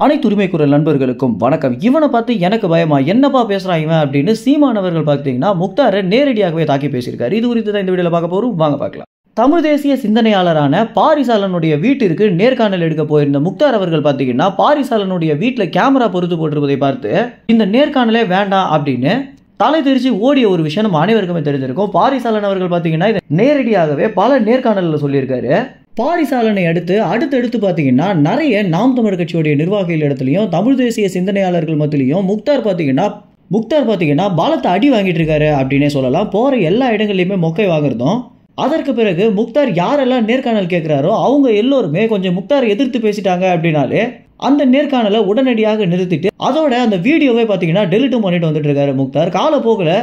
அனைத்து உரிமை குரல் நண்பர்களுக்கும் வணக்கம். இவனை பார்த்து எனக்கு பயமா, என்னப்பா பேசுறான் இவன் அப்படின்னு சீமான் அவர்கள் பார்த்தீங்கன்னா முக்தாரை நேரடியாகவே தாக்கி பேசியிருக்காரு. இது குறித்து தான் இந்த வீடியோல பார்க்க போறோம், வாங்க பார்க்கலாம். தமிழ் தேசிய சிந்தனையாளரான பாரிசாலனுடைய வீட்டிற்கு நேர்காணல் எடுக்க போயிருந்த முக்தார் அவர்கள் பார்த்தீங்கன்னா பாரிசாலனுடைய வீட்டில் கேமரா பொருத்து போட்டிருப்பதை பார்த்து இந்த நேர்காணலே வேண்டாம் அப்படின்னு தலை தெரிச்சு ஓடிய ஒரு விஷயம் நம்ம அனைவருக்குமே தெரிஞ்சிருக்கும். பாரிசாலன் அவர்கள் பார்த்தீங்கன்னா இதை நேரடியாகவே பல நேர்காணலில் சொல்லியிருக்காரு. பாரிசாலனை அடுத்தடுத்து பார்த்தீங்கன்னா நிறைய நாம் தமிழர் கட்சியுடைய நிர்வாகிகள் இடத்துலையும் தமிழ் தேசிய சிந்தனையாளர்கள் மத்தியிலையும் முக்தார் பார்த்தீங்கன்னா பலத்தை அடி வாங்கிட்டு இருக்காரு அப்படின்னே சொல்லலாம். போகிற எல்லா இடங்கள்லையுமே மொக்கை வாங்குறதும். அதற்கு பிறகு முக்தார் யாரெல்லாம் நேர்காணல் கேட்குறாரோ அவங்க எல்லோருமே கொஞ்சம் முக்தாரை எதிர்த்து பேசிட்டாங்க அப்படின்னாலே அந்த நேர்காணலை உடனடியாக நிறுத்திட்டு அதோட அந்த வீடியோவை பார்த்தீங்கன்னா டெலிட்டும் பண்ணிட்டு வந்துட்டு இருக்காரு முக்தார். காலப்போக்கில்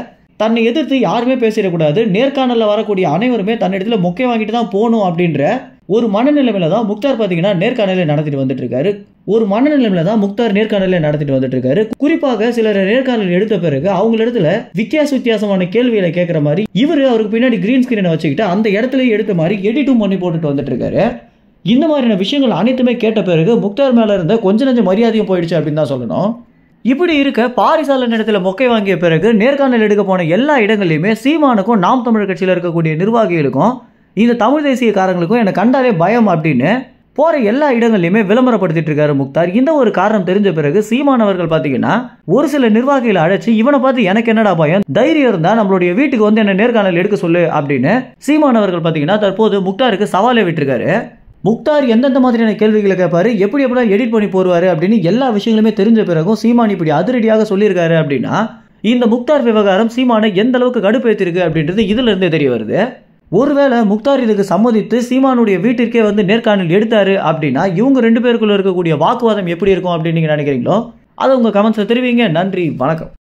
தன்னை எதிர்த்து யாருமே பேசிடக்கூடாது, நேர்காணலில் வரக்கூடிய அனைவருமே தன்னிடத்துல மொக்கை வாங்கிட்டு தான் போகணும் அப்படின்ற ஒரு மனநிலைமையில தான் முக்தார் பார்த்தீங்கன்னா நேர்காணலை நடத்திட்டு வந்துட்டு இருக்காரு. குறிப்பாக சிலர் நேர்காணல் எடுத்த பிறகு அவங்களிடத்துல வித்தியாசமான கேள்விகளை கேட்கிற மாதிரி அவருக்கு பின்னாடி கிரீன் ஸ்கிரீனை வச்சுக்கிட்டு அந்த இடத்துல எடுத்த மாதிரி எடிட்டும் பண்ணி போட்டுட்டு வந்துட்டு இருக்காரு. இந்த மாதிரியான விஷயங்கள் அனைத்துமே கேட்ட பிறகு முக்தார் மேல இருந்த கொஞ்ச நஞ்ச மரியாதையும் போயிடுச்சு அப்படின்னு தான் சொல்லணும். இப்படி இருக்க பாரிசாலன் இடத்துல மொக்கை வாங்கிய பிறகு நேர்காணல் எடுக்க போன எல்லா இடங்கள்லையுமே சீமானுக்கும் நாம் தமிழர் கட்சியில் இருக்கக்கூடிய நிர்வாகிகளுக்கும் இந்த தமிழ் தேசியக்காரங்களுக்கும் எனக்கு கண்டாலே பயம் அப்படின்னு போற எல்லா இடங்கள்லையுமே விளம்பரப்படுத்திட்டு இருக்காரு முக்தார். இந்த ஒரு காரணம் தெரிஞ்ச பிறகு சீமான் அவர்கள் பார்த்தீங்கன்னா ஒரு சில நிர்வாகிகளை அழைச்சி இவனை பார்த்து எனக்கு என்னடா பயம், தைரியம் இருந்தா நம்மளுடைய வீட்டுக்கு வந்து என்ன நேர்காணல் எடுக்க சொல்லு அப்படின்னு சீமான் அவர்கள் பார்த்தீங்கன்னா தற்போது முக்தாருக்கு சவாலே விட்டுருக்காரு. முக்தார் எந்தெந்த மாதிரியான கேள்விகளை கேட்பாரு, எப்படிலாம் எடிட் பண்ணி போடுவாரு அப்படின்னு எல்லா விஷயங்களுமே தெரிஞ்ச பிறகும் சீமான் இப்படி அதிரடியாக சொல்லியிருக்காரு அப்படின்னா இந்த முக்தார் விவகாரம் சீமானை எந்த அளவுக்கு கடுப்பேற்றிருக்கு அப்படின்றது இதுல இருந்தே தெரிய வருது. ஒருவேளை முக்தார் இதுக்கு சம்மதித்து சீமானுடைய வீட்டிற்கே வந்து நேர்காணல் எடுத்தாரு அப்படின்னா இவங்க ரெண்டு பேருக்குள்ள இருக்கக்கூடிய வாக்குவாதம் எப்படி இருக்கும் அப்படின்னு நீங்க நினைக்கிறீங்களோ அதை உங்க கமெண்ட்ஸ்ல தெரிவிங்க. நன்றி, வணக்கம்.